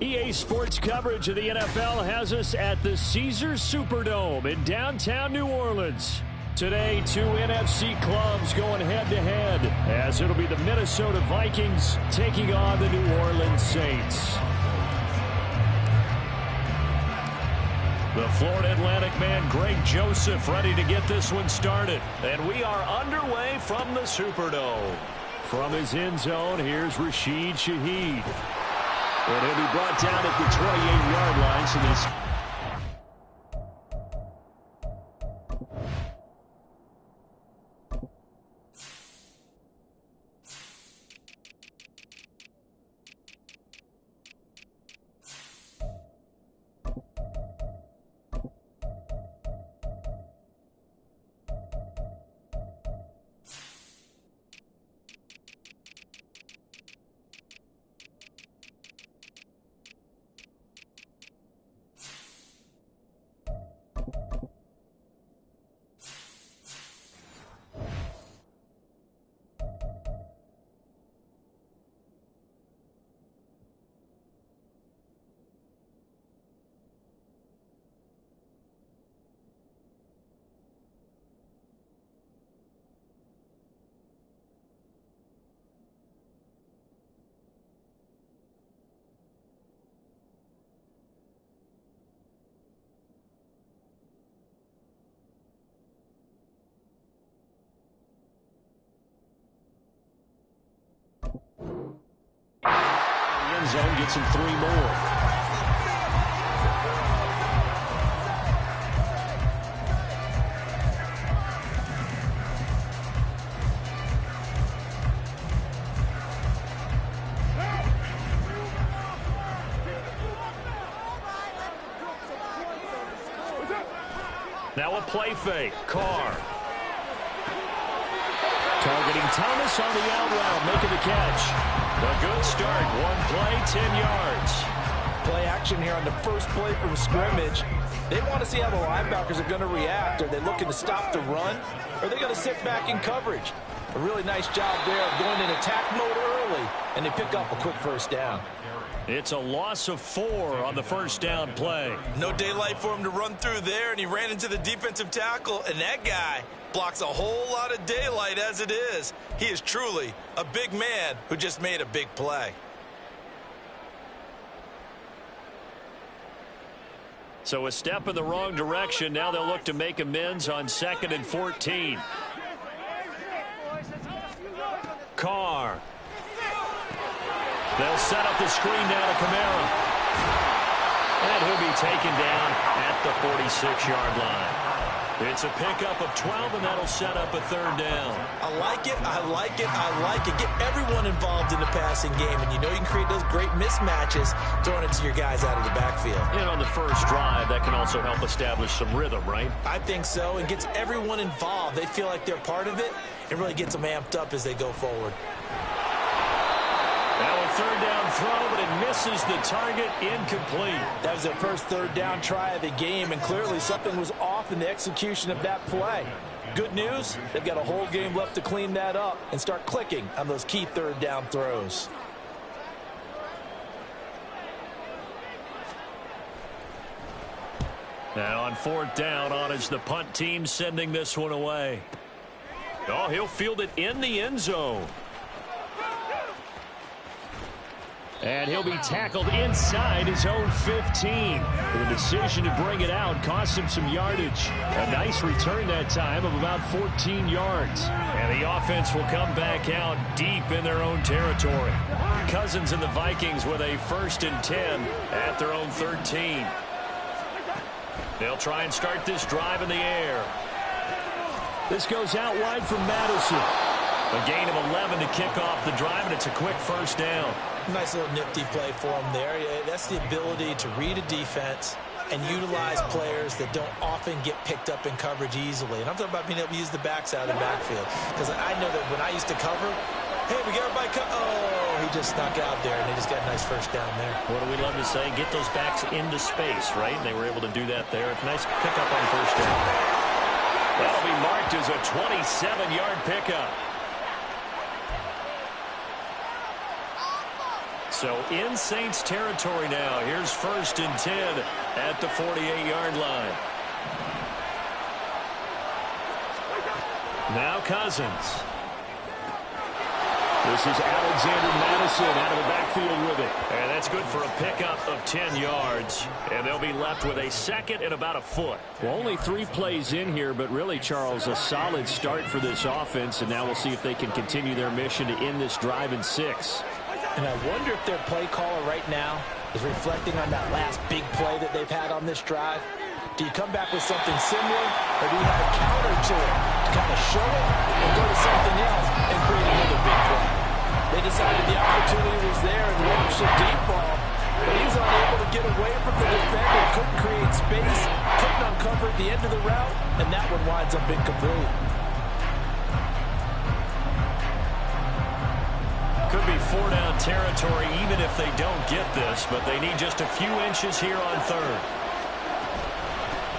EA Sports coverage of the NFL has us at the Caesars Superdome in downtown New Orleans. Today, two NFC clubs going head-to-head, as it'll be the Minnesota Vikings taking on the New Orleans Saints. The Florida Atlantic man, Greg Joseph, ready to get this one started. And we are underway from the Superdome. From his end zone, here's Rashid Shaheed. And he'll be brought down at the 28-yard line. So this zone gets him three more. Now a play fake. Carr. Targeting Thomas on the out route, making the catch. A good start. One play, 10 yards. Play action here on the first play from scrimmage. They want to see how the linebackers are going to react. Are they looking to stop the run? Or are they going to sit back in coverage? A really nice job there of going in attack mode early, and they pick up a quick first down. It's a loss of 4 on the first down play. No daylight for him to run through there, and he ran into the defensive tackle, and that guy blocks a whole lot of daylight as it is. He is truly a big man who just made a big play. So a step in the wrong direction. Now they'll look to make amends on 2nd and 14. Carr. They'll set up the screen down to Kamara. And he'll be taken down at the 46-yard line. It's a pickup of 12, and that'll set up a third down. I like it, I like it, I like it. Get everyone involved in the passing game, and you know you can create those great mismatches throwing it to your guys out of the backfield. And on the first drive, that can also help establish some rhythm, right? I think so, and gets everyone involved. They feel like they're part of it, and really gets them amped up as they go forward. Now a third down throw, but it misses the target, incomplete. That was their first third down try of the game, and clearly something was off in the execution of that play. Good news, they've got a whole game left to clean that up and start clicking on those key third down throws. Now on fourth down, on is the punt team sending this one away. Oh, he'll field it in the end zone. And he'll be tackled inside his own 15. The decision to bring it out cost him some yardage. A nice return that time of about 14 yards. And the offense will come back out deep in their own territory. Cousins and the Vikings with a 1st and 10 at their own 13. They'll try and start this drive in the air. This goes out wide from Madison. A gain of 11 to kick off the drive, and it's a quick first down. Nice little nifty play for him there. That's the ability to read a defense and utilize players that don't often get picked up in coverage easily. And I'm talking about being able to use the backs out of the backfield. Because I know that when I used to cover, hey, we got everybody oh, he just snuck out there, and they just got a nice first down there. What do we love to say? Get those backs into space, right? And they were able to do that there. Nice pickup on first down. That'll be marked as a 27-yard pickup. So in Saints territory now. Here's 1st and 10 at the 48-yard line. Now Cousins. This is Alexander Madison out of the backfield with it. And that's good for a pickup of 10 yards. And they'll be left with a 2nd and about a foot. Well, only 3 plays in here, but really, Charles, a solid start for this offense. And now we'll see if they can continue their mission to end this drive in 6. And I wonder if their play caller right now is reflecting on that last big play that they've had on this drive. Do you come back with something similar, or do you have a counter to it to kind of show it and go to something else and create another big play? They decided the opportunity was there and launched a deep ball, but he was unable to get away from the defender, couldn't create space, couldn't uncover at the end of the route, and that one winds up incomplete. Could be 4-down territory even if they don't get this, but they need just a few inches here on 3rd.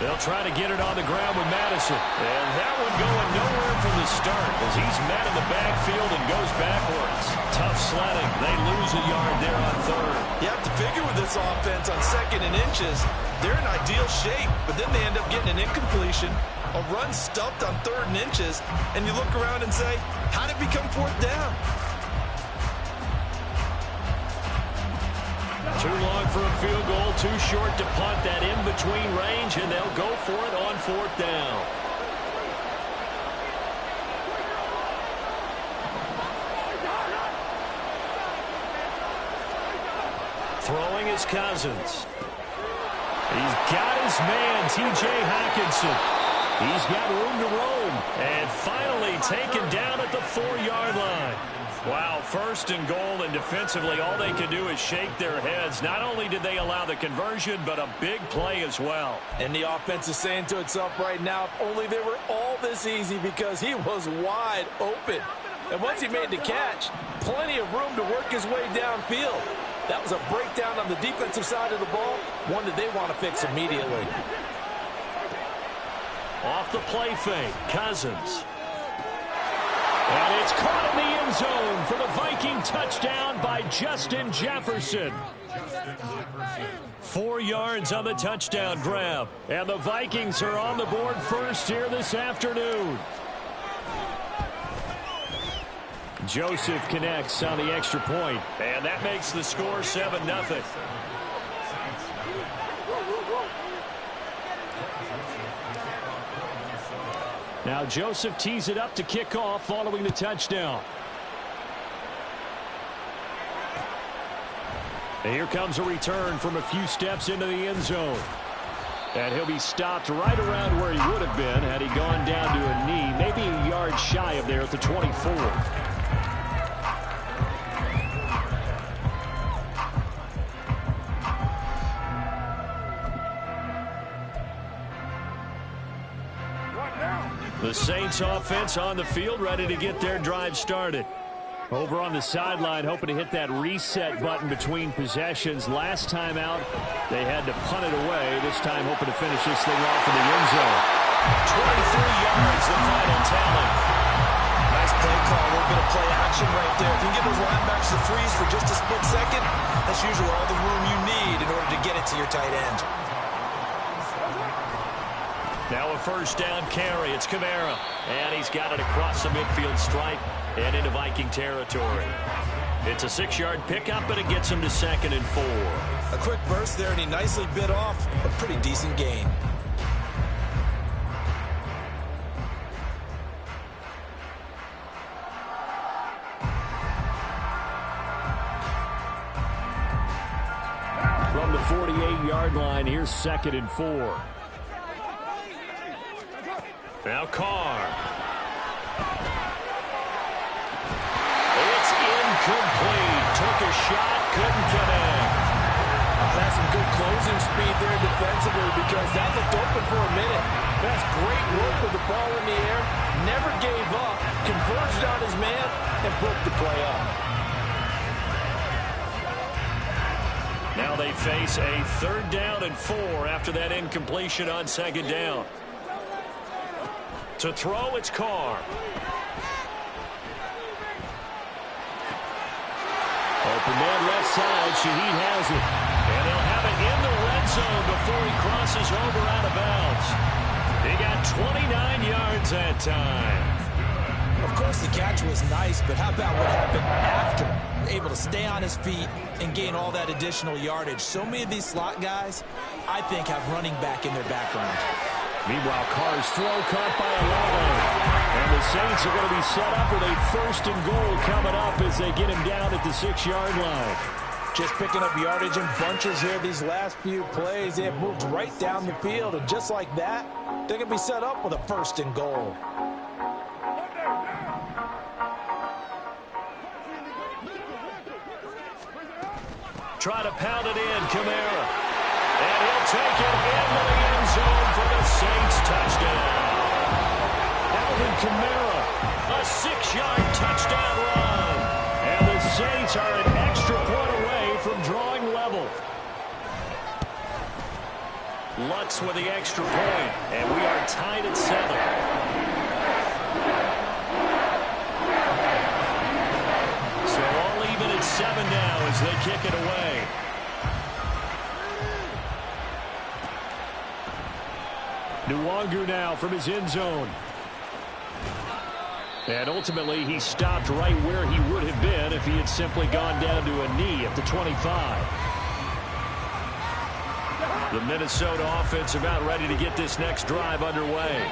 They'll try to get it on the ground with Madison. And that one going nowhere from the start as he's met in the backfield and goes backwards. Tough sledding. They lose a yard there on 3rd. You have to figure with this offense on 2nd and inches, they're in ideal shape, but then they end up getting an incompletion, a run stuffed on 3rd and inches, and you look around and say, how did it become 4th down? Too long for a field goal, too short to punt. That in-between range, and they'll go for it on 4th down. Throwing is Cousins. He's got his man, T.J. Hockenson. He's got room to roam, and finally taken down at the 4-yard line. Wow, 1st and goal, and defensively all they can do is shake their heads. Not only did they allow the conversion, but a big play as well. And the offense is saying to itself right now, if only they were all this easy, because he was wide open. And once he made the catch, plenty of room to work his way downfield. That was a breakdown on the defensive side of the ball, one that they want to fix immediately. Off the play fake, Cousins. And it's caught in the end zone for the Viking touchdown by Justin Jefferson. 4 yards on the touchdown grab. And the Vikings are on the board first here this afternoon. Joseph connects on the extra point, and that makes the score 7-0. Now Joseph tees it up to kick off following the touchdown. And here comes a return from a few steps into the end zone. And he'll be stopped right around where he would have been had he gone down to a knee, maybe a yard shy of there at the 24. The Saints offense on the field, ready to get their drive started. Over on the sideline, hoping to hit that reset button between possessions. Last time out, they had to punt it away. This time, hoping to finish this thing off in the end zone. 23 yards, the final tally. Nice play call, a little bit of play action right there. If you can get those linebackers to freeze for just a split second, that's usually all the room you need in order to get it to your tight end. Now a 1st down carry. It's Kamara. And he's got it across the midfield stripe and into Viking territory. It's a 6-yard pickup, but it gets him to 2nd and 4. A quick burst there, and he nicely bit off a pretty decent gain. From the 48-yard line, here's 2nd and 4. Now Carr. It's incomplete. Took a shot, couldn't connect. That's some good closing speed there defensively, because that looked open for a minute. That's great work with the ball in the air. Never gave up. Converged on his man and broke the play up. Now they face a 3rd down and 4 after that incompletion on 2nd down. To throw, it's Carr. Open man left side. Shaheed has it. And he'll have it in the red zone before he crosses over out of bounds. He got 29 yards that time. Of course, the catch was nice, but how about what happened after? Able to stay on his feet and gain all that additional yardage. So many of these slot guys, I think, have running back in their background. Meanwhile, Carr's throw caught by Alavo. And the Saints are going to be set up with a 1st and goal coming up as they get him down at the 6-yard line. Just picking up yardage in bunches here these last few plays. They have moved right down the field, and just like that, they're going to be set up with a 1st and goal. Try to pound it in, Kamara. And he'll take it into the end zone for the Saints touchdown. Alvin Kamara, a 6-yard touchdown run. And the Saints are an extra point away from drawing level. Lutz with the extra point, and we are tied at 7. So all even at 7 now as they kick it away. Nwangu now from his end zone. And ultimately, he stopped right where he would have been if he had simply gone down to a knee at the 25. The Minnesota offense about ready to get this next drive underway.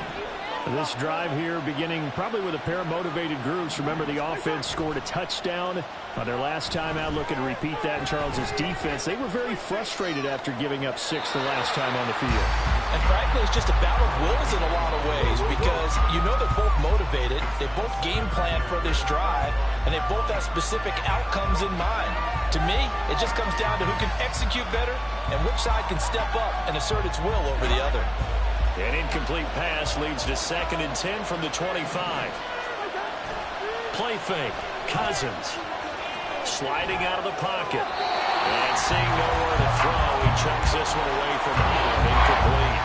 This drive here beginning probably with a pair of motivated groups. Remember, the offense scored a touchdown on their last time out. Looking to repeat that in Charles's defense. They were very frustrated after giving up 6 the last time on the field. And frankly, it's just a battle of wills in a lot of ways because you know they're both motivated. They both game plan for this drive, and they both have specific outcomes in mind. To me, it just comes down to who can execute better and which side can step up and assert its will over the other. An incomplete pass leads to 2nd and 10 from the 25. Play fake. Cousins. Sliding out of the pocket. And seeing nowhere to throw, he chucks this one away from home. Incomplete.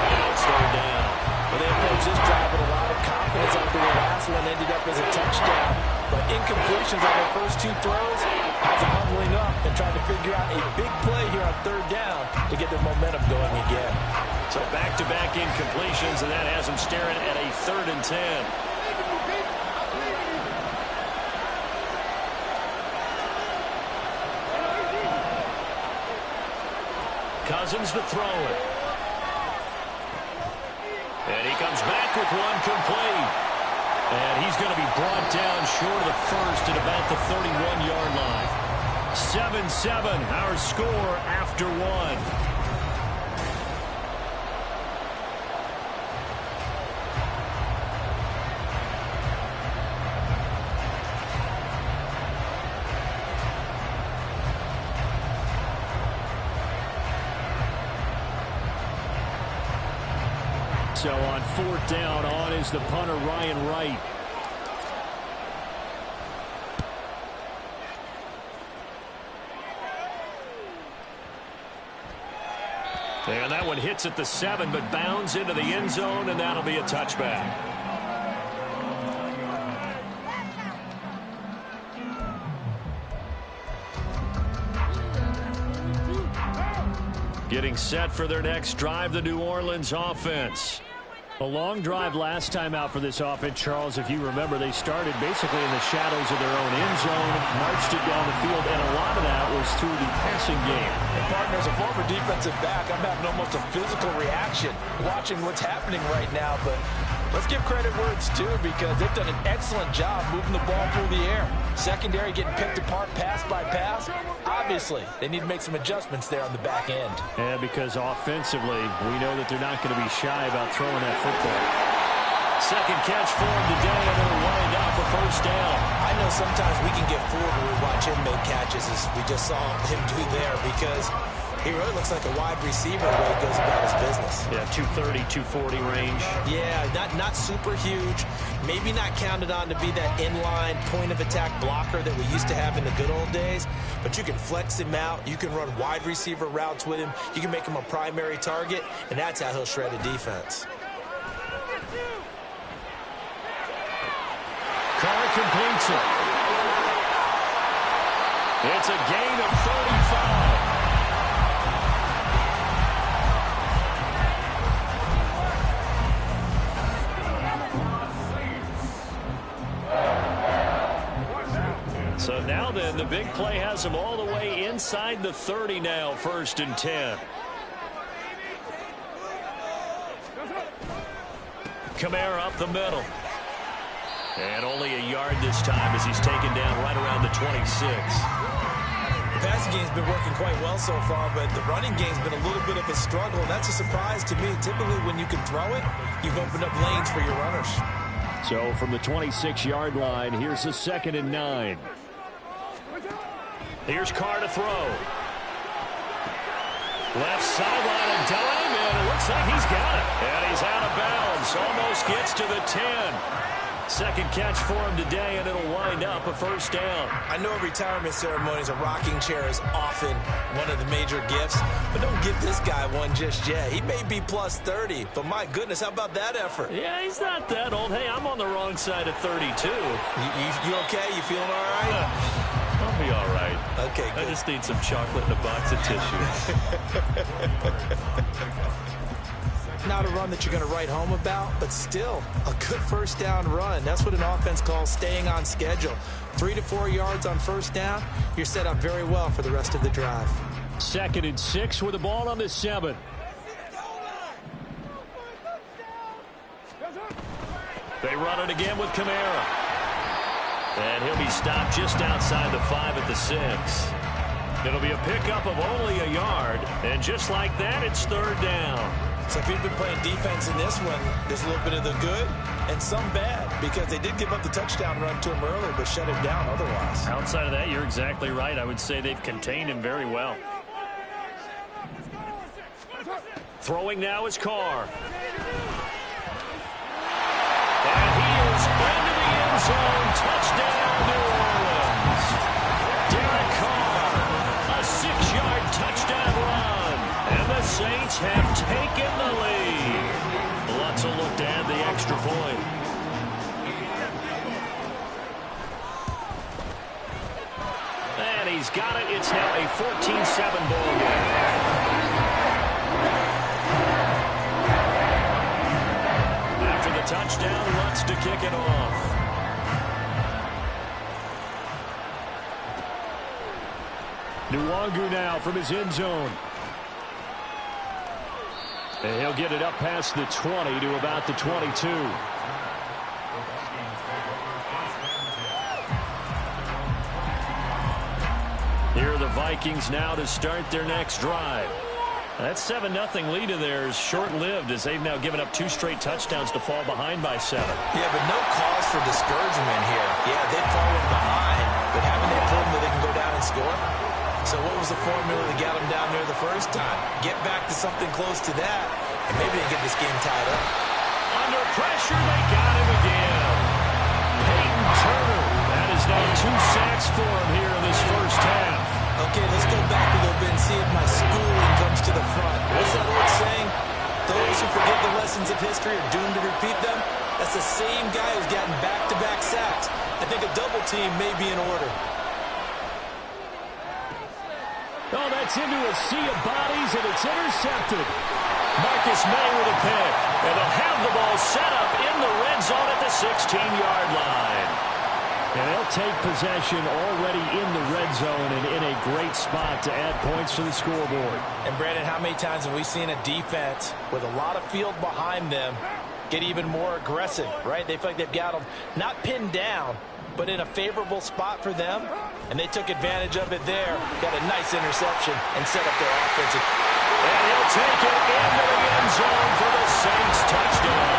And it's third down. Well, they approached this drive with a lot of confidence after the last one ended up as a touchdown. But incompletions on their first 2 throws has them huddling up and trying to figure out a big play here on 3rd down to get their momentum going again. So back-to-back incompletions, and that has them staring at a 3rd and 10. Cousins to throw it. And he comes back with one complete. And he's going to be brought down short of the first at about the 31-yard line. 7-7, our score after 1. So on 4th down, on is the punter, Ryan Wright. And that one hits at the 7, but bounds into the end zone, and that'll be a touchback. Getting set for their next drive, the New Orleans offense. A long drive last time out for this offense, Charles. If you remember, they started basically in the shadows of their own end zone, marched it down the field, and a lot of that was through the passing game. And partner, as a former defensive back, I'm having almost a physical reaction watching what's happening right now. But let's give credit where it's due because they've done an excellent job moving the ball through the air. Secondary getting picked apart pass by pass. Obviously, they need to make some adjustments there on the back end. Yeah, because offensively, we know that they're not going to be shy about throwing that football. Second catch for him today, and they'll wind up a 1st down. I know sometimes we can get fooled when we watch him make catches, as we just saw him do there, because he really looks like a wide receiver the way he goes about his business. Yeah, 230, 240 range. Yeah, not super huge. Maybe not counted on to be that inline point-of-attack blocker that we used to have in the good old days. But you can flex him out. You can run wide receiver routes with him. You can make him a primary target, and that's how he'll shred a defense. Carr completes it. It's a gain of 35. So now then, the big play has him all the way inside the 30 now, 1st and 10. Kamara up the middle. And only a yard this time as he's taken down right around the 26. The passing game's been working quite well so far, but the running game's been a little bit of a struggle. That's a surprise to me. Typically, when you can throw it, you've opened up lanes for your runners. So from the 26-yard line, here's a 2nd and 9. Here's Carr to throw. Left sideline, a dime, and it looks like he's got it. And he's out of bounds. Almost gets to the 10. Second catch for him today, and it'll wind up a 1st down. I know at retirement ceremonies, a rocking chair is often one of the major gifts, but don't give this guy one just yet. He may be plus 30, but my goodness, how about that effort? Yeah, he's not that old. Hey, I'm on the wrong side of 32. You okay? You feeling all right? I'll be all right. Okay, good. I just need some chocolate and a box of tissue. Not a run that you're going to write home about, but still a good 1st down run. That's what an offense calls staying on schedule. 3 to 4 yards on 1st down. You're set up very well for the rest of the drive. 2nd and 6 with the ball on the 7. They run it again with Kamara. And he'll be stopped just outside the 5 at the 6. It'll be a pickup of only a yard. And just like that, it's 3rd down. So if you've been playing defense in this one, there's a little bit of the good and some bad, because they did give up the touchdown run to him earlier, but shut him down otherwise. Outside of that, you're exactly right. I would say they've contained him very well. Throwing now is Carr. And he is into the end zone. Touchdown, New Orleans. Derek Carr, a 6-yard touchdown run. And the Saints have taken the lead. Lots of look to add the extra point. And he's got it. It's now a 14-7 ball game. After the touchdown, wants to kick it off. Nwangu now from his end zone. And he'll get it up past the 20 to about the 22. Here are the Vikings now to start their next drive. That 7-0 lead of theirs short-lived as they've now given up 2 straight touchdowns to fall behind by 7. Yeah, but no cause for discouragement here. Yeah, they've fallen behind, but haven't they proven that they can go down and score? So what was the formula that got them down there the first time? Get back to something close to that, and maybe they get this game tied up. Under pressure, they got him again. Peyton Turner. That is now 2 sacks for him here in this first half. Okay, let's go back a little bit and see if my schooling comes to the front. What's that old saying? Those who forget the lessons of history are doomed to repeat them. That's the same guy who's gotten back-to-back sacks. I think a double team may be in order. Oh, that's into a sea of bodies, and it's intercepted. Marcus May with a pick. And they'll have the ball set up in the red zone at the 16-yard line. And they'll take possession already in the red zone and in a great spot to add points to the scoreboard. And, Brandon, how many times have we seen a defense with a lot of field behind them get even more aggressive, right? They feel like they've got them not pinned down, but in a favorable spot for them. And they took advantage of it there. Got a nice interception and set up their offensive. And he'll take it into the end zone for the Saints touchdown.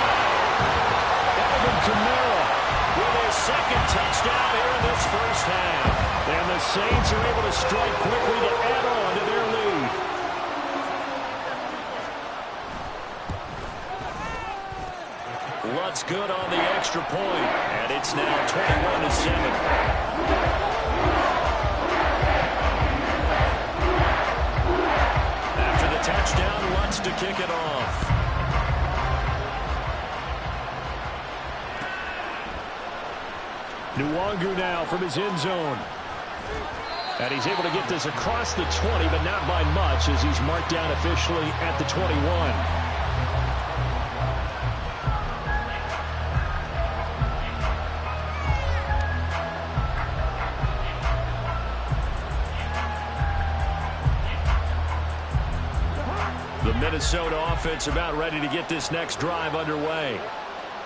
Alvin Kamara with his 2nd touchdown here in this first half. And the Saints are able to strike quickly to add on to their lead. Lutt's good on the extra point, and it's now 21-7. Touchdown, Lutt's to kick it off. Nwangu now from his end zone. And he's able to get this across the 20, but not by much as he's marked down officially at the 21. The Minnesota offense about ready to get this next drive underway.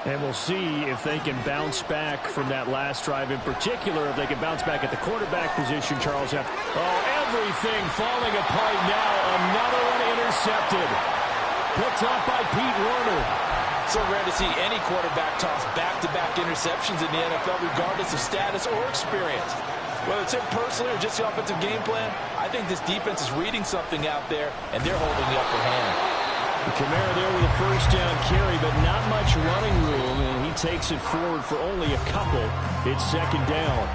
And we'll see if they can bounce back from that last drive, in particular if they can bounce back at the quarterback position, Charles. Everything falling apart now. Another one intercepted. Picked up by Pete Werner. So rare to see any quarterback toss back-to-back interceptions in the NFL, regardless of status or experience. Whether it's him personally or just the offensive game plan, I think this defense is reading something out there, and they're holding the upper hand. Kamara there with a first down carry, but not much running room, and he takes it forward for only a couple. It's second down.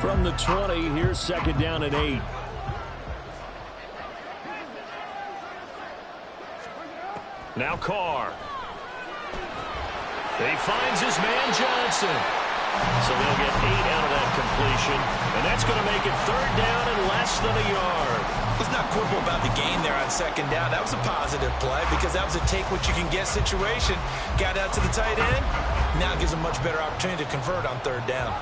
From the 20, here's second down and 8. Now Carr. He finds his man Johnson. So they'll get 8 out of that completion. And that's going to make it third down and less than a yard. Let's not quibble about the gain there on second down. That was a positive play because that was a take-what-you-can-get situation. Got out to the tight end. Now gives a much better opportunity to convert on third down.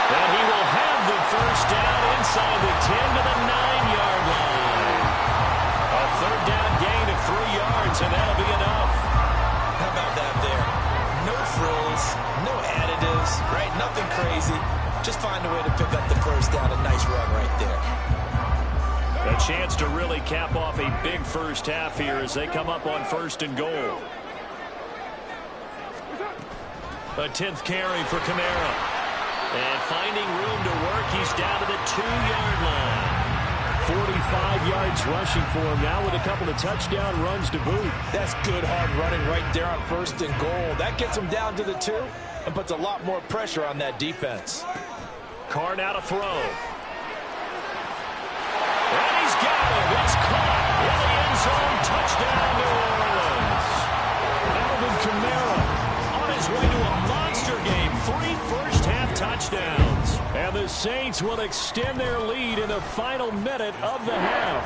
And he will have the first down inside the 10 to the 9-yard line. A third down gain of 3 yards, and that'll be enough. How about that there? No frills, no additives, right? Nothing crazy. Just find a way to pick up the first down. A nice run right there. A chance to really cap off a big first half here as they come up on first and goal. A 10th carry for Kamara. And finding room to work, he's down to the 2-yard line. 45 yards rushing for him now with a couple of touchdown runs to boot. That's good hard running right there on first and goal. That gets him down to the 2 and puts a lot more pressure on that defense. Carr now to throw. And he's got him. It's caught in the end zone. Touchdown, New Orleans. Alvin Kamara on his way to a monster game. 3 first-half touchdowns. And the Saints will extend their lead in the final minute of the half.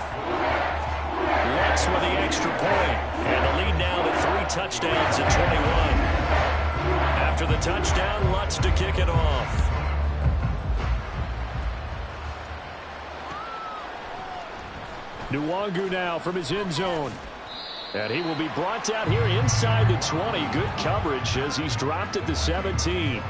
Lutz with the extra point. And the lead now to 3 touchdowns at 21. After the touchdown, Lutz to kick it off. Nwangu now from his end zone. And he will be brought down here inside the 20. Good coverage as he's dropped at the 17.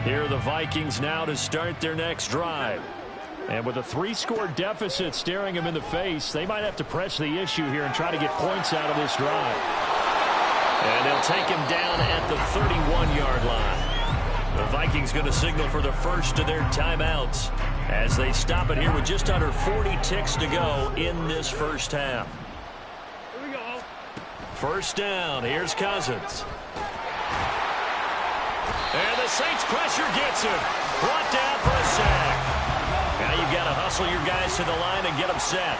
Here are the Vikings now to start their next drive. And with a 3-score deficit staring him in the face, they might have to press the issue here and try to get points out of this drive. And they'll take him down at the 31-yard line. The Vikings going to signal for the first of their timeouts as they stop it here with just under 40 ticks to go in this first half. Here we go. First down. Here's Cousins. And the Saints pressure gets him. Brought down for a sack. Now you've got to hustle your guys to the line and get them set.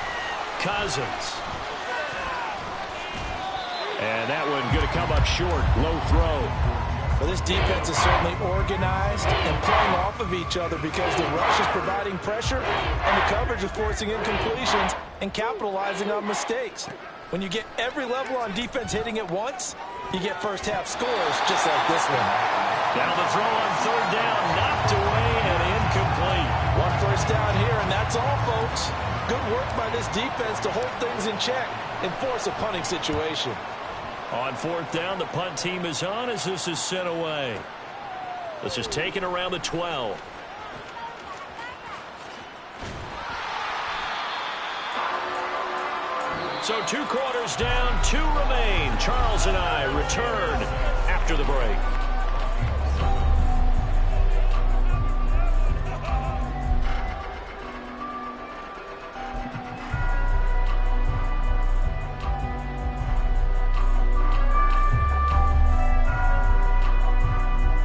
Cousins. And that one going to come up short. Low throw. Well, this defense is certainly organized and playing off of each other because the rush is providing pressure and the coverage is forcing incompletions and capitalizing on mistakes. When you get every level on defense hitting at once, you get first half scores just like this one. Now the throw on third down, knocked away and incomplete. One first down here, and that's all, folks. Good work by this defense to hold things in check and force a punting situation. On fourth down, the punt team is on as this is sent away. This is taken around the 12. So 2 quarters down, 2 remain. Charles and I return after the break.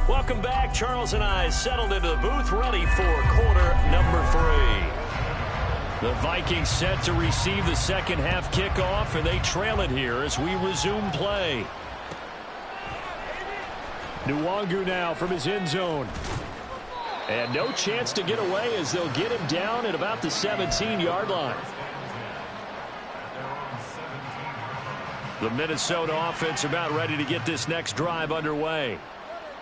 Welcome back. Charles and I settled into the booth, ready for quarter number 3. The Vikings set to receive the second half kickoff, and they trail it here as we resume play. Nwangu now from his end zone. And no chance to get away as they'll get him down at about the 17-yard line. The Minnesota offense about ready to get this next drive underway.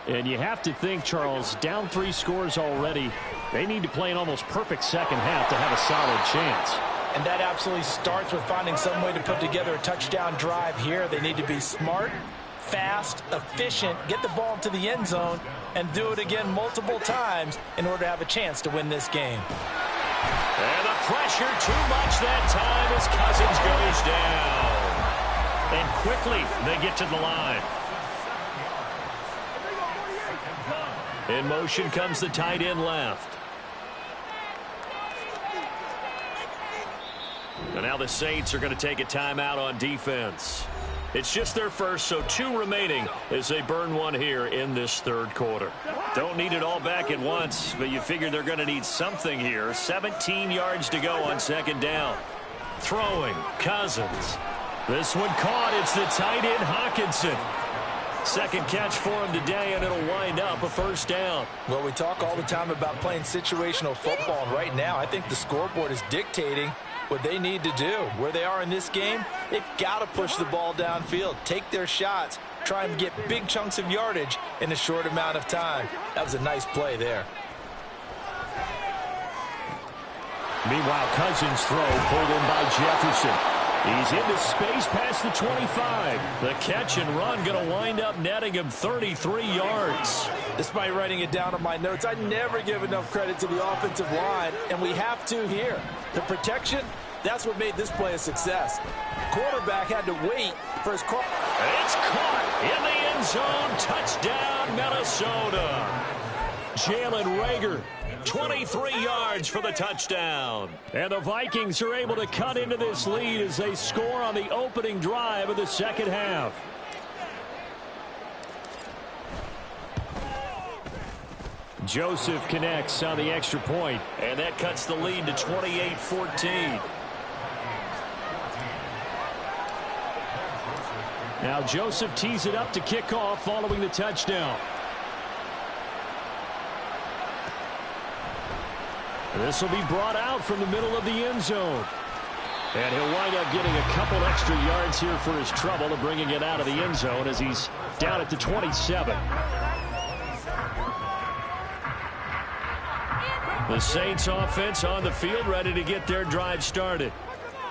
And you have to think, Charles, down 3 scores already. They need to play an almost perfect second half to have a solid chance. And that absolutely starts with finding some way to put together a touchdown drive here. They need to be smart, fast, efficient, get the ball to the end zone, and do it again multiple times in order to have a chance to win this game. And the pressure too much that time as Cousins goes down. And quickly they get to the line. In motion comes the tight end left. And now the Saints are going to take a timeout on defense. It's just their first, so 2 remaining as they burn 1 here in this third quarter. Don't need it all back at once, but you figure they're going to need something here. 17 yards to go on second down. Throwing, Cousins. This one caught. It's the tight end, Hawkinson. Second catch for him today, and it'll wind up a first down. Well, we talk all the time about playing situational football, and right now I think the scoreboard is dictating what they need to do. Where they are in this game, they've got to push the ball downfield, take their shots, try and get big chunks of yardage in a short amount of time. That was a nice play there. Meanwhile, Cousins' throw pulled in by Jefferson. He's into space past the 25. The catch and run going to wind up netting him 33 yards. Despite writing it down on my notes, I never give enough credit to the offensive line, and we have to here. The protection, that's what made this play a success. Quarterback had to wait for his call. It's caught in the end zone. Touchdown, Minnesota. Jalen Reagor, 23 yards for the touchdown. And the Vikings are able to cut into this lead as they score on the opening drive of the second half. Joseph connects on the extra point, and that cuts the lead to 28-14. Now Joseph tees it up to kick off following the touchdown. This will be brought out from the middle of the end zone. And he'll wind up getting a couple extra yards here for his trouble of bringing it out of the end zone as he's down at the 27. The Saints offense on the field ready to get their drive started.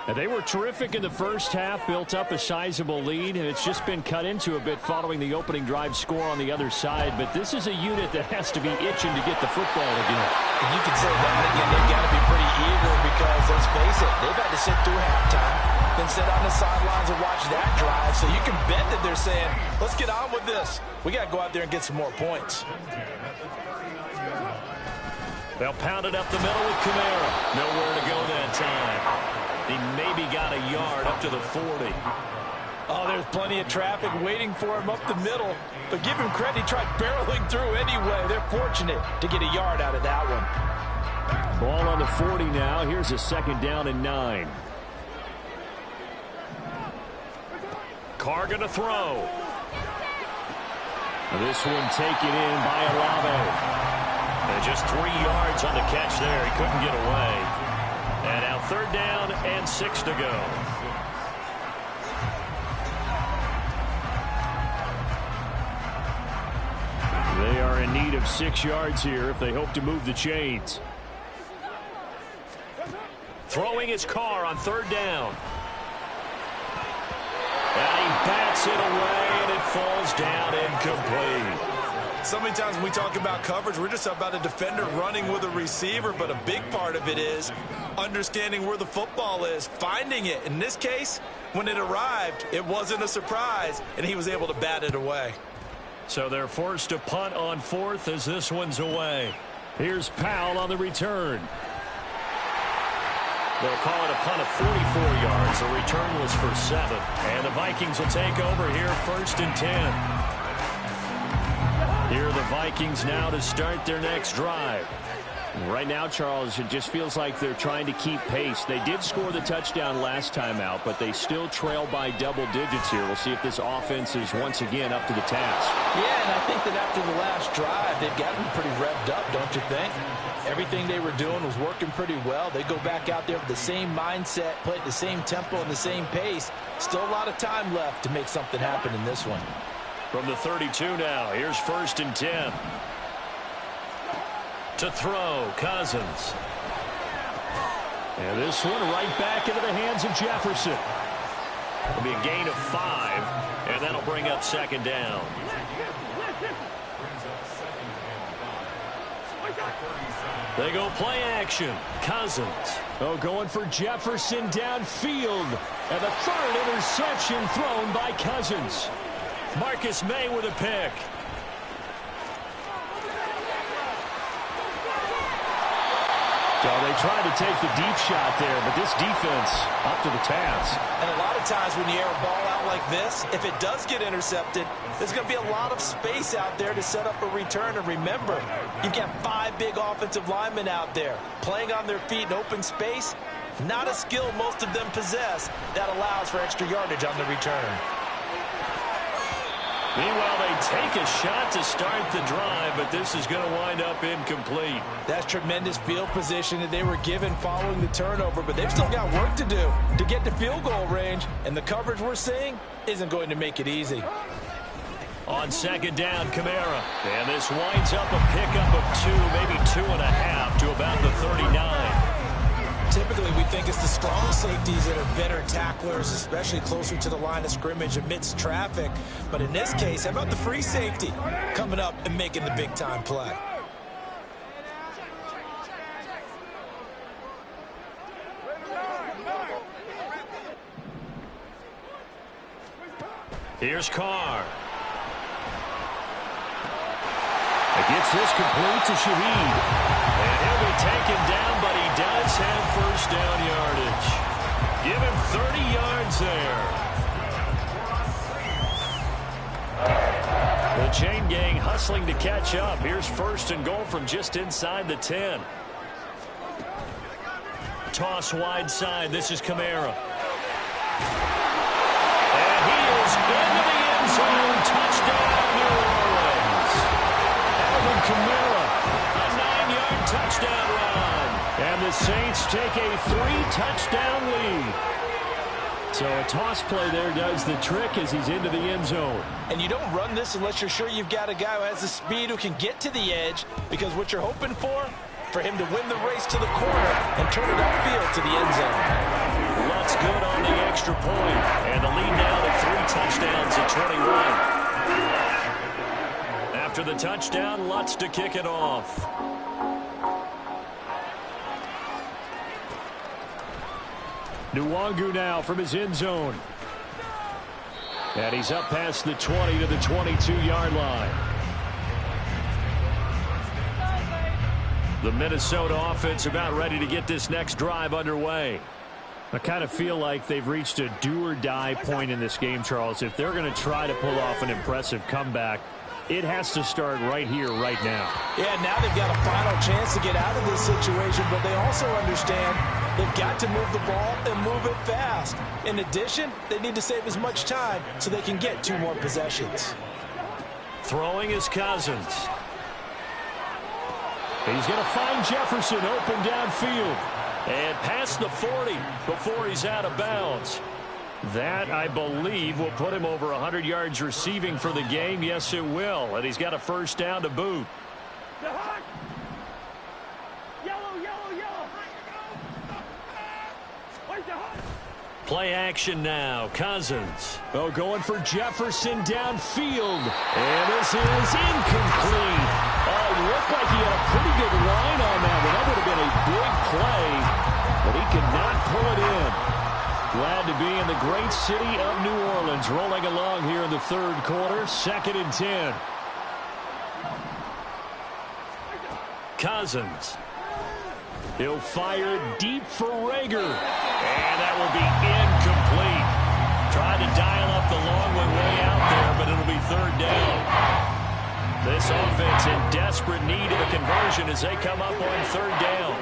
And they were terrific in the first half, built up a sizable lead, and it's just been cut into a bit following the opening drive score on the other side. But this is a unit that has to be itching to get the football again. And you can say that again. They've got to be pretty eager because, let's face it, they've had to sit through halftime, then sit on the sidelines and watch that drive. So you can bet that they're saying, let's get on with this. We got to go out there and get some more points. They'll pound it up the middle with Kamara. Nowhere to go that time. He maybe got a yard up to the 40. Oh, there's plenty of traffic waiting for him up the middle. But give him credit, he tried barreling through anyway. They're fortunate to get a yard out of that one. Ball on the 40 now. Here's a second down and 9. Carr going to throw. This one taken in by Olave. And just 3 yards on the catch there. He couldn't get away. And now third down and 6 to go. They are in need of 6 yards here if they hope to move the chains. Throwing his Carr on third down. And he bats it away, and it falls down incomplete. So many times when we talk about coverage, we're just about a defender running with a receiver, but a big part of it is understanding where the football is, finding it. In this case, when it arrived, it wasn't a surprise, and he was able to bat it away. So they're forced to punt on fourth as this one's away. Here's Powell on the return. They'll call it a punt of 44 yards. The return was for 7. And the Vikings will take over here, 1st and 10. Here are the Vikings now to start their next drive. Right now, Charles, it just feels like they're trying to keep pace. They did score the touchdown last time out, but they still trail by double digits here. We'll see if this offense is once again up to the task. Yeah, and I think that after the last drive, they've gotten pretty revved up, don't you think? Everything they were doing was working pretty well. They go back out there with the same mindset, play at the same tempo and the same pace. Still a lot of time left to make something happen in this one. From the 32 now, here's 1st and 10. To throw, Cousins. And this one right back into the hands of Jefferson. It'll be a gain of 5, and that'll bring up 2nd down. They go play action. Cousins. Oh, going for Jefferson downfield. And the 3rd interception thrown by Cousins. Marcus May with a pick. So they tried to take the deep shot there, but this defense up to the task. And a lot of times when you air a ball out like this, if it does get intercepted, there's going to be a lot of space out there to set up a return. And remember, you've got 5 big offensive linemen out there playing on their feet in open space. Not a skill most of them possess that allows for extra yardage on the return. Meanwhile, they take a shot to start the drive, but this is going to wind up incomplete. That's tremendous field position that they were given following the turnover, but they've still got work to do to get to field goal range, and the coverage we're seeing isn't going to make it easy. On 2nd down, Kamara. And this winds up a pickup of 2, maybe 2.5 to about the 39. Typically, we think it's the strong safeties that are better tacklers, especially closer to the line of scrimmage amidst traffic. But in this case, how about the free safety coming up and making the big-time play? Here's Carr. It gets this complete to Shaheed. And he'll be taken down, but he does have 1st down yardage. Give him 30 yards there. The chain gang hustling to catch up. Here's 1st and goal from just inside the 10. Toss wide side. This is Kamara. And he is into the end zone. Touchdown, New Orleans. Alvin Kamara, a 9-yard touchdown run. And the Saints take a 3-touchdown lead. So a toss play there does the trick as he's into the end zone. And you don't run this unless you're sure you've got a guy who has the speed who can get to the edge, because what you're hoping for him to win the race to the corner and turn it upfield to the end zone. Lutz good on the extra point. And the lead now to 3 touchdowns at 21. After the touchdown, Lutz to kick it off. Nwangu now from his end zone. And he's up past the 20 to the 22-yard line. The Minnesota offense about ready to get this next drive underway. I kind of feel like they've reached a do-or-die point in this game, Charles. If they're going to try to pull off an impressive comeback, it has to start right here, right now. Yeah, now they've got a final chance to get out of this situation, but they also understand they've got to move the ball and move it fast. In addition, they need to save as much time so they can get 2 more possessions. Throwing is Cousins. He's going to find Jefferson open downfield. And past the 40 before he's out of bounds. That, I believe, will put him over 100 yards receiving for the game. Yes, it will. And he's got a 1st down to boot. Play action now. Cousins. Oh, going for Jefferson downfield. And this is incomplete. Oh, it looked like he had a pretty good line on that one. That would have been a big play, but he could not pull it in. Glad to be in the great great city of New Orleans rolling along here in the third quarter. 2nd and 10. Cousins. He'll fire deep for Rager. And that will be incomplete. Tried to dial up the long one way out there, but it'll be 3rd down. This offense in desperate need of a conversion as they come up on 3rd down.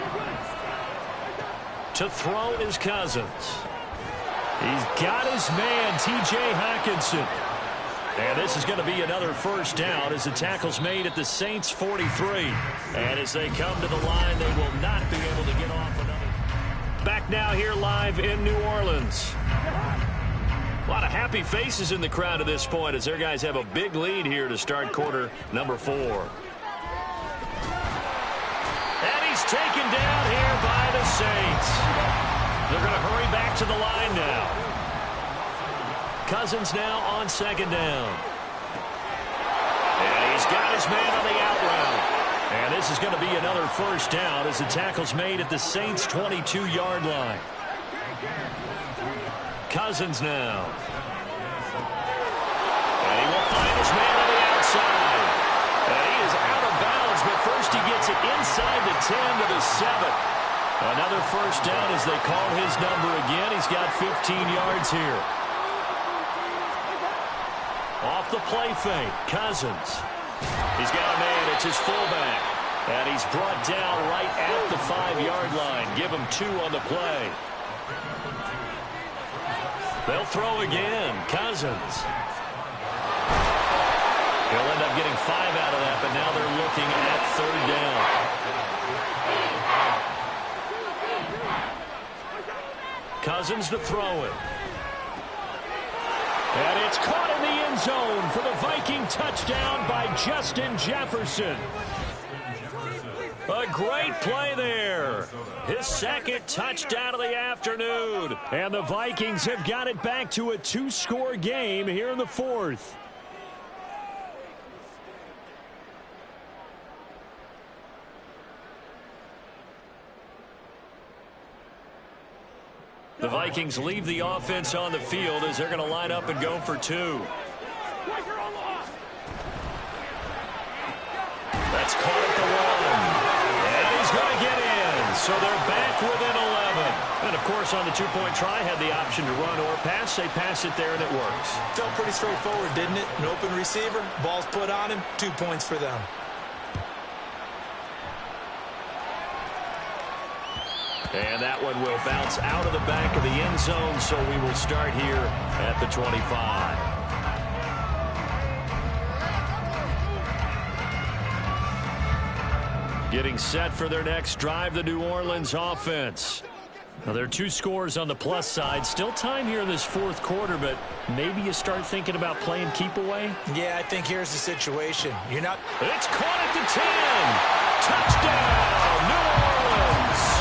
To throw is Cousins. He's got his man, T.J. Hockenson. And this is going to be another 1st down as the tackle's made at the Saints' 43. And as they come to the line, they will not be able to get off another. Back now here live in New Orleans. A lot of happy faces in the crowd at this point as their guys have a big lead here to start quarter number 4. And he's taken down here by the Saints. They're going to hurry back to the line now. Cousins now on 2nd down. And he's got his man on the out route. And this is going to be another 1st down as the tackle's made at the Saints' 22-yard line. Cousins now. And he will find his man on the outside. And he is out of bounds, but first he gets it inside the 10 to the 7. Another 1st down as they call his number again. He's got 15 yards here. Off the play fake, Cousins. He's got a man, it's his fullback. And he's brought down right at the 5-yard line. Give him 2 on the play. They'll throw again, Cousins. He'll end up getting 5 out of that, but now they're looking at 3rd down. Cousins to throw it. And it's caught in the end zone for the Viking touchdown by Justin Jefferson. A great play there. His 2nd touchdown of the afternoon. And the Vikings have got it back to a 2-score game here in the 4th. The Vikings leave the offense on the field as they're going to line up and go for 2. That's caught at the 1. And he's going to get in. So they're back within 11. And, of course, on the 2-point try, had the option to run or pass. They pass it there, and it works. Felt pretty straightforward, didn't it? An open receiver, ball's put on him, 2 points for them. And that one will bounce out of the back of the end zone, so we will start here at the 25. Getting set for their next drive, the New Orleans offense. Now, there are 2 scores on the plus side. Still time here in this 4th quarter, but maybe you start thinking about playing keep away? Yeah, I think here's the situation. You're not... It's caught at the 10. Touchdown, New Orleans.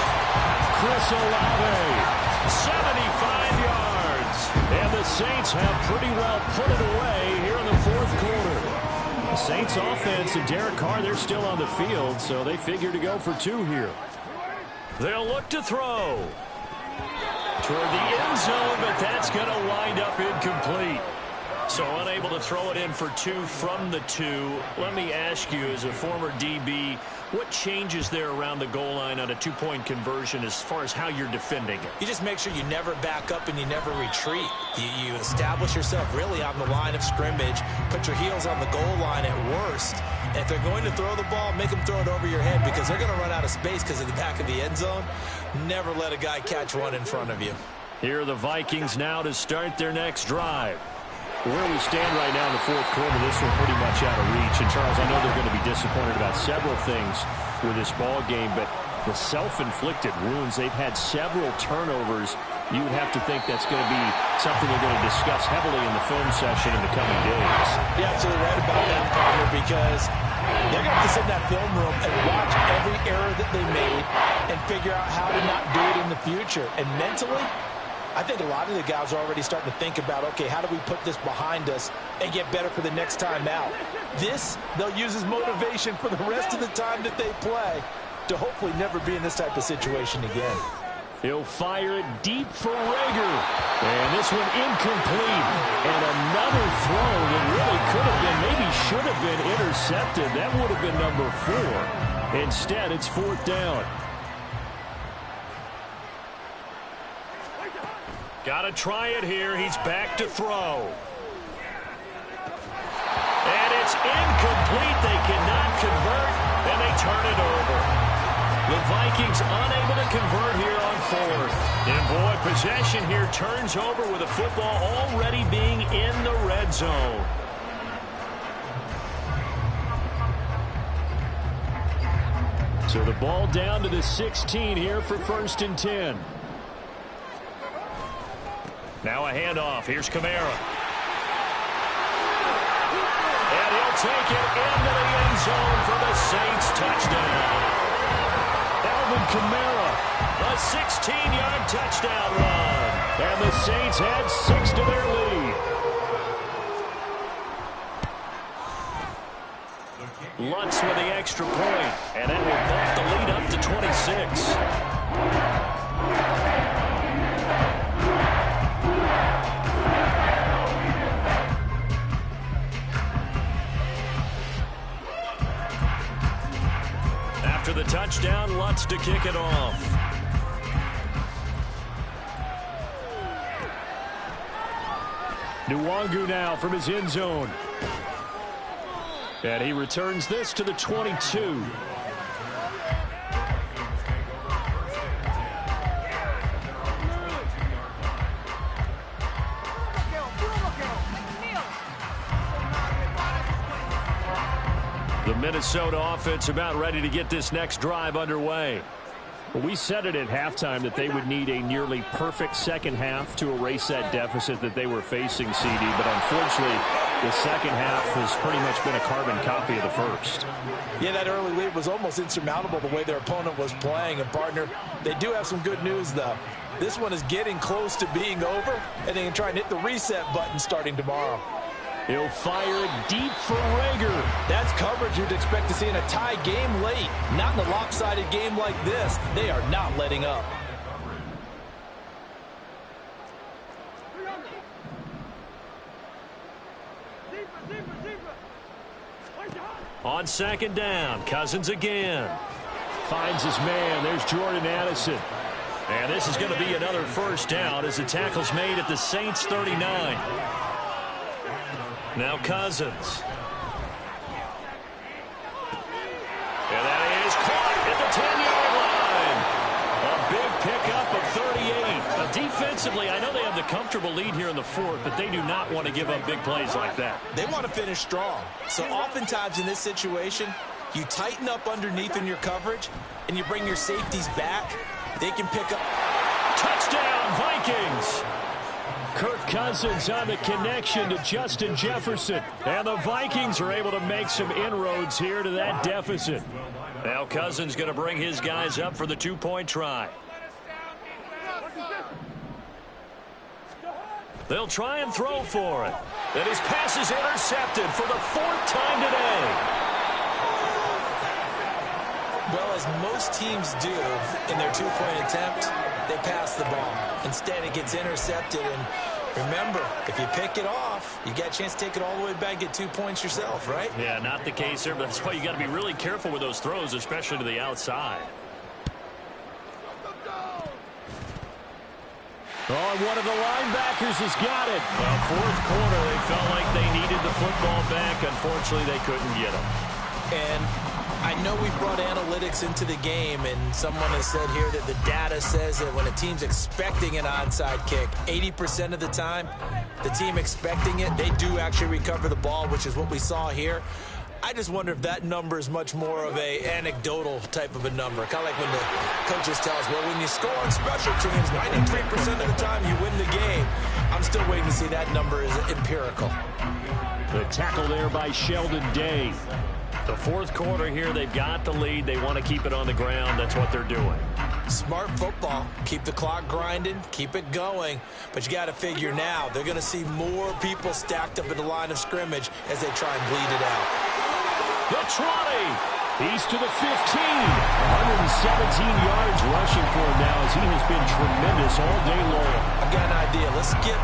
Chris Olave, 75 yards. And the Saints have pretty well put it away here in the 4th quarter. The Saints offense and Derek Carr, they're still on the field, so they figure to go for 2 here. They'll look to throw toward the end zone, but that's going to wind up incomplete. So unable to throw it in for 2 from the 2. Let me ask you, as a former DB, what changes there around the goal line on a 2-point conversion as far as how you're defending it? You just make sure you never back up and you never retreat. You establish yourself really on the line of scrimmage, put your heels on the goal line at worst. And if they're going to throw the ball, make them throw it over your head because they're going to run out of space because of the back of the end zone. Never let a guy catch one in front of you. Here are the Vikings now to start their next drive. Where we stand right now in the 4th quarter, this one pretty much out of reach. And, Charles, I know they're going to be disappointed about several things with this ball game, but the self-inflicted wounds, they've had several turnovers. You would have to think that's going to be something they're going to discuss heavily in the film session in the coming days. You're absolutely right about that, partner, because they're going to have to sit in that film room and watch every error that they made and figure out how to not do it in the future. And mentally, I think a lot of the guys are already starting to think about, okay, how do we put this behind us and get better for the next time out? This, they'll use as motivation for the rest of the time that they play to hopefully never be in this type of situation again. He'll fire it deep for Rager. And this one incomplete. And another throw that really could have been, maybe should have been intercepted. That would have been number 4. Instead, it's 4th down. Got to try it here. He's back to throw. And it's incomplete. They cannot convert, and they turn it over. The Vikings unable to convert here on 4th. And boy, possession here turns over with the football already being in the red zone. So the ball down to the 16 here for 1st and 10. Now a handoff. Here's Kamara. And he'll take it into the end zone for the Saints touchdown. Alvin Kamara, a 16-yard touchdown run. And the Saints add 6 to their lead. Lutz with the extra point, and that will bump the lead up to 26. After the touchdown, Lutz to kick it off. Nwangu now from his end zone. And he returns this to the 22. The Minnesota offense about ready to get this next drive underway. Well, we said it at halftime that they would need a nearly perfect second half to erase that deficit that they were facing, CD. But unfortunately, the second half has pretty much been a carbon copy of the first. Yeah, that early lead was almost insurmountable the way their opponent was playing. And, partner, they do have some good news, though. This one is getting close to being over, and they can try and hit the reset button starting tomorrow. He'll fire it deep for Rager. That's coverage you'd expect to see in a tie game late. Not in a lopsided game like this. They are not letting up. On 2nd down, Cousins again. Finds his man. There's Jordan Addison. And this is going to be another 1st down as the tackle's made at the Saints 39. Now Cousins. And that is caught at the 10-yard line. A big pickup of 38. Defensively, I know they have the comfortable lead here in the 4th, but they do not want to give up big plays like that. They want to finish strong. So oftentimes in this situation, you tighten up underneath in your coverage, and you bring your safeties back. They can pick up. Touchdown, Vikings! Kirk Cousins on the connection to Justin Jefferson. And the Vikings are able to make some inroads here to that deficit. Now Cousins going to bring his guys up for the 2-point try. They'll try and throw for it. And his pass is intercepted for the 4th time today. Well, as most teams do in their 2-point attempt, they pass the ball. Instead, it gets intercepted. And remember, if you pick it off, you got a chance to take it all the way back, get 2 points yourself, right? Yeah, not the case there, but that's why you got to be really careful with those throws, especially to the outside. Oh, one of the linebackers has got it. Well, 4th quarter, they felt like they needed the football back. Unfortunately, they couldn't get him. And I know we brought analytics into the game, and someone has said here that the data says that when a team's expecting an onside kick, 80% of the time, the team expecting it, they do actually recover the ball, which is what we saw here. I just wonder if that number is much more of a anecdotal type of a number. Kind of like when the coaches tell us, well, when you score on special teams, 93% of the time you win the game. I'm still waiting to see that number is empirical. The tackle there by Sheldon Day. The 4th quarter here, they've got the lead. They want to keep it on the ground. That's what they're doing. Smart football. Keep the clock grinding. Keep it going. But you got to figure now, they're going to see more people stacked up in the line of scrimmage as they try and bleed it out. The try. He's to the 15. 117 yards rushing for him now as because he has been tremendous all day long. I've got an idea. Let's skip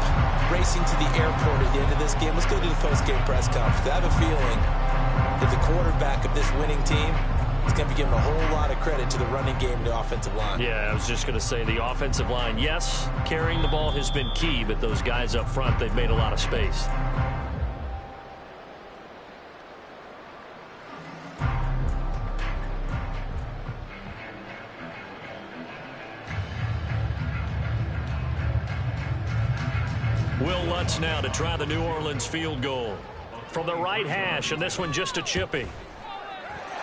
racing to the airport at the end of this game. Let's go to the post-game press conference. I have a feeling that the quarterback of this winning team is going to be giving a whole lot of credit to the running game and the offensive line. Yeah, I was just going to say the offensive line, yes, carrying the ball has been key, but those guys up front, they've made a lot of space. Will Lutz now to try the New Orleans field goal. From the right hash, and this one just a chippy.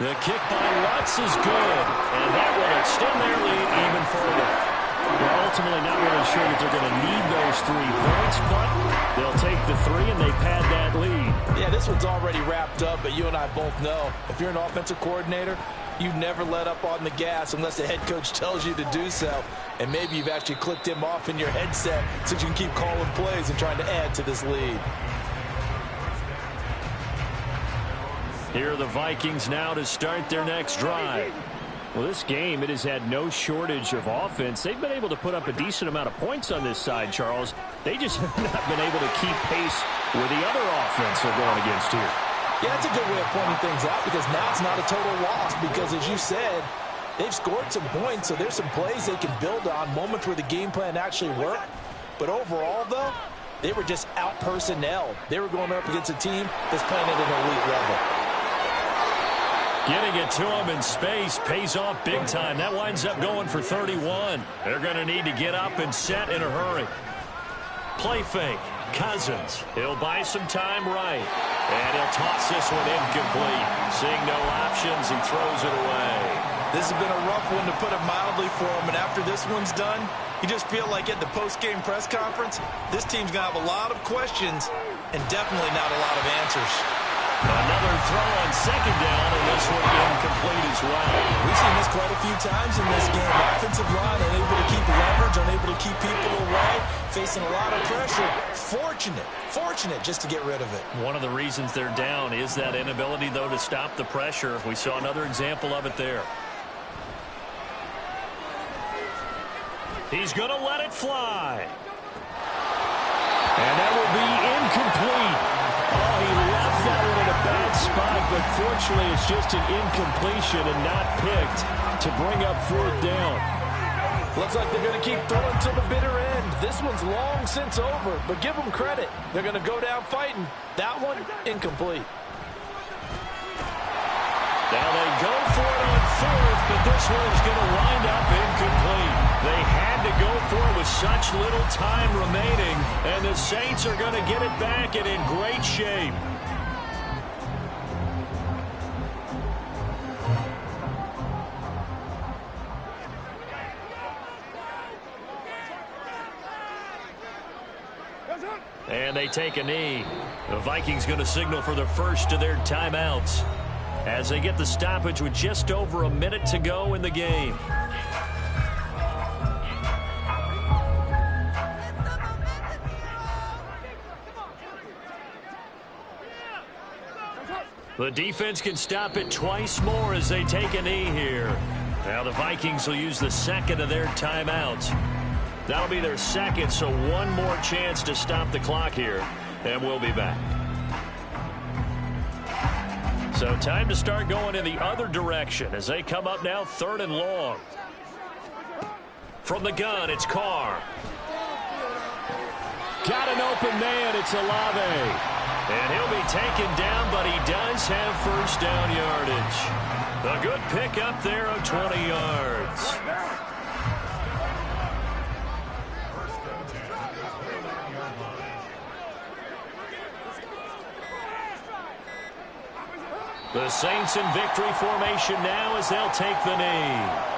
The kick by Lutz is good, and that will extend their lead even further. They're ultimately not really sure that they're going to need those 3 points, but they'll take the 3 and they pad that lead. Yeah, this one's already wrapped up, but you and I both know if you're an offensive coordinator, you never let up on the gas unless the head coach tells you to do so. And maybe you've actually clicked him off in your headset so you can keep calling plays and trying to add to this lead. Here are the Vikings now to start their next drive. Well, this game, it has had no shortage of offense. They've been able to put up a decent amount of points on this side, Charles. They just have not been able to keep pace with the other offense they're going against here. Yeah, that's a good way of pointing things out because now it's not a total loss because, as you said, they've scored some points, so there's some plays they can build on, moments where the game plan actually worked. But overall, though, they were just out-personnelled. They were going up against a team that's playing at an elite level. Getting it to him in space pays off big time. That winds up going for 31. They're going to need to get up and set in a hurry. Play fake. Cousins. He'll buy some time right. And he'll toss this one incomplete. Seeing no options, he throws it away. This has been a rough one, to put it mildly, for him. And after this one's done, you just feel like at the post-game press conference, this team's going to have a lot of questions and definitely not a lot of answers. Another throw on second down, and this one incomplete as well. We've seen this quite a few times in this game. Offensive line unable to keep leverage, unable to keep people away, facing a lot of pressure. Fortunate just to get rid of it. One of the reasons they're down is that inability, though, to stop the pressure. We saw another example of it there. He's going to let it fly. And that will be incomplete. Oh, he left that one in a bad spot, but fortunately it's just an incompletion and not picked to bring up 4th down. Looks like they're going to keep throwing to the bitter end. This one's long since over, but give them credit. They're going to go down fighting. That one, incomplete. Now they go for it on 4th, but this one's going to wind up incomplete. They had to go for it with such little time remaining, and the Saints are going to get it back and in great shape. And they take a knee. The Vikings going to signal for the first of their timeouts as they get the stoppage with just over a minute to go in the game. The defense can stop it twice more as they take a knee here. Now the Vikings will use the second of their timeouts. That'll be their second, so one more chance to stop the clock here, and we'll be back. So time to start going in the other direction as they come up now 3rd and long. From the gun, it's Carr. Got an open man, it's Olave. And he'll be taken down, but he does have first down yardage. A good pickup there of 20 yards. The Saints in victory formation now as they'll take the knee.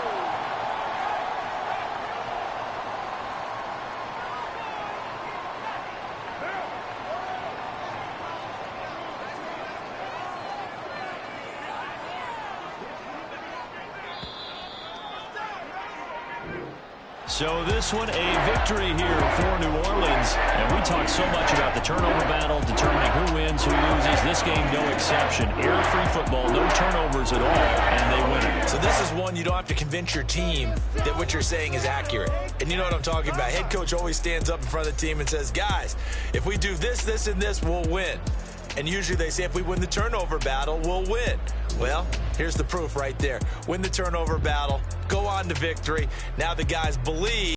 So this one a victory here for New Orleans. And we talk so much about the turnover battle, determining who wins, who loses. This game, no exception. Error-free football, no turnovers at all, and they win it. So this is one you don't have to convince your team that what you're saying is accurate. And you know what I'm talking about. Head coach always stands up in front of the team and says, guys, if we do this, this, and this, we'll win. And usually they say if we win the turnover battle, we'll win. Well, here's the proof right there. Win the turnover battle, go on to victory. Now the guys believe.